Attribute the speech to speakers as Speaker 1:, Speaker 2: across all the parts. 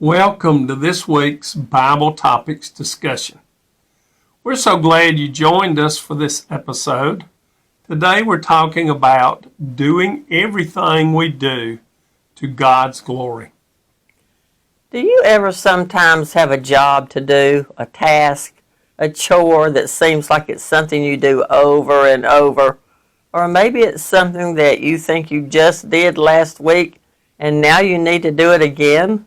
Speaker 1: Welcome to this week's Bible Topics discussion. We're so glad you joined us for this episode. Today we're talking about doing everything we do to God's glory.
Speaker 2: Do you ever sometimes have a job to do, a task, a chore that seems like it's something you do over and over? Or maybe it's something that you think you just did last week and now you need to do it again?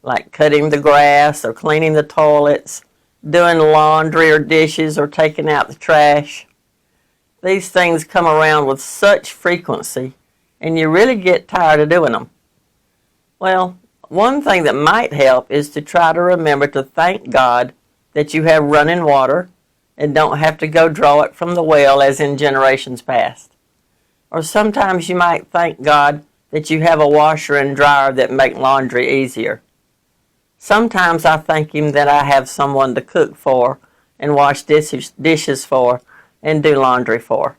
Speaker 2: Like cutting the grass or cleaning the toilets, doing laundry or dishes or taking out the trash. These things come around with such frequency and you really get tired of doing them. Well, one thing that might help is to try to remember to thank God that you have running water and don't have to go draw it from the well as in generations past. Or sometimes you might thank God that you have a washer and dryer that make laundry easier. Sometimes I thank Him that I have someone to cook for and wash dishes for and do laundry for.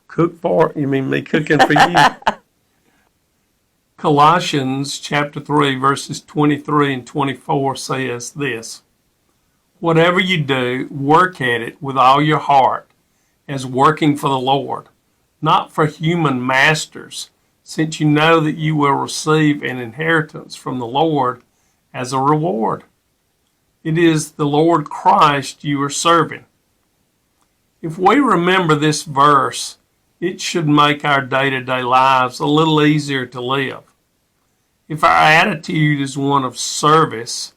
Speaker 1: Cook for? You mean me cooking for you? Colossians chapter 3 verses 23 and 24 says this: Whatever you do, work at it with all your heart, as working for the Lord, not for human masters, since you know that you will receive an inheritance from the Lord as a reward. It is the Lord Christ you are serving. If we remember this verse, it should make our day-to-day lives a little easier to live. If our attitude is one of service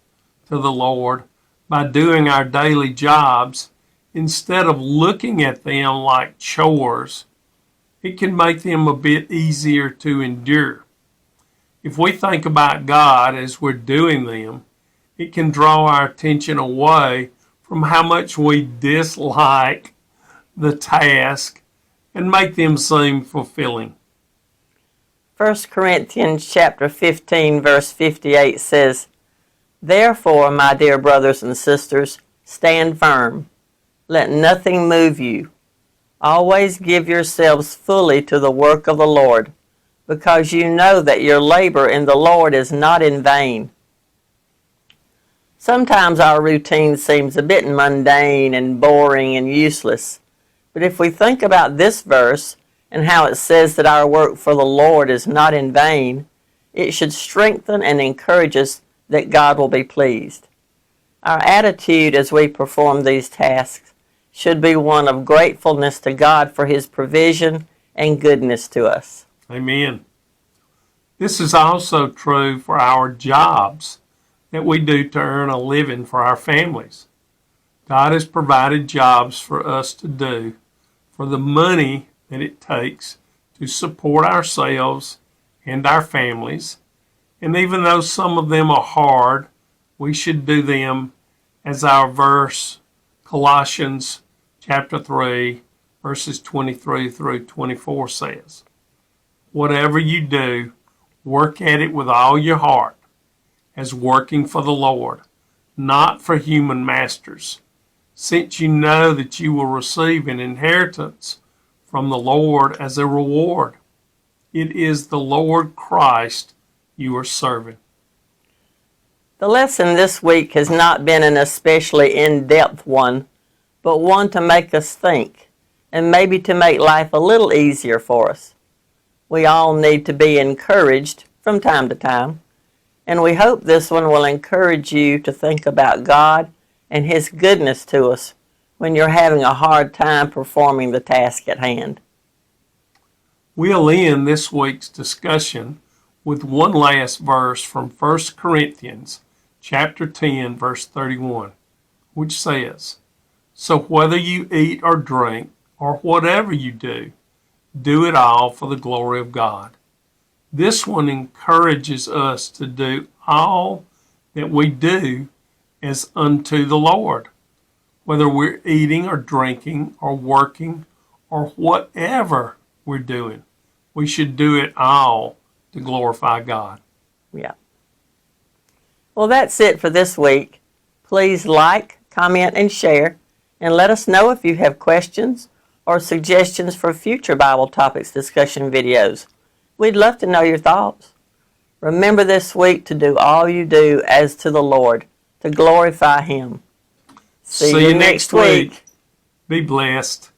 Speaker 1: to the Lord by doing our daily jobs, instead of looking at them like chores, it can make them a bit easier to endure. If we think about God as we're doing them, it can draw our attention away from how much we dislike the task and make them seem fulfilling.
Speaker 2: 1 Corinthians chapter 15 verse 58 says, Therefore, my dear brothers and sisters, stand firm. Let nothing move you. Always give yourselves fully to the work of the Lord, because you know that your labor in the Lord is not in vain. Sometimes our routine seems a bit mundane and boring and useless, but if we think about this verse and how it says that our work for the Lord is not in vain, it should strengthen and encourage us that God will be pleased. Our attitude as we perform these tasks should be one of gratefulness to God for His provision and goodness to us.
Speaker 1: Amen. This is also true for our jobs that we do to earn a living for our families. God has provided jobs for us to do for the money that it takes to support ourselves and our families. And even though some of them are hard, we should do them as our verse, Colossians chapter 3, verses 23 through 24 says. Whatever you do, work at it with all your heart, as working for the Lord, not for human masters, since you know that you will receive an inheritance from the Lord as a reward. It is the Lord Christ you are serving.
Speaker 2: The lesson this week has not been an especially in-depth one, but one to make us think, and maybe to make life a little easier for us. We all need to be encouraged from time to time, and we hope this one will encourage you to think about God and His goodness to us when you're having a hard time performing the task at hand.
Speaker 1: We'll end this week's discussion with one last verse from 1 Corinthians chapter 10, verse 31, which says, So whether you eat or drink, or whatever you do it all for the glory of God. This one encourages us to do all that we do as unto the Lord. Whether we're eating or drinking or working or whatever we're doing, we should do it all to glorify God.
Speaker 2: Yeah. Well, that's it for this week. Please like, comment, and share, and let us know if you have questions or suggestions for future Bible Topics discussion videos. We'd love to know your thoughts. Remember this week to do all you do as to the Lord, to glorify Him. See you next week.
Speaker 1: Be blessed.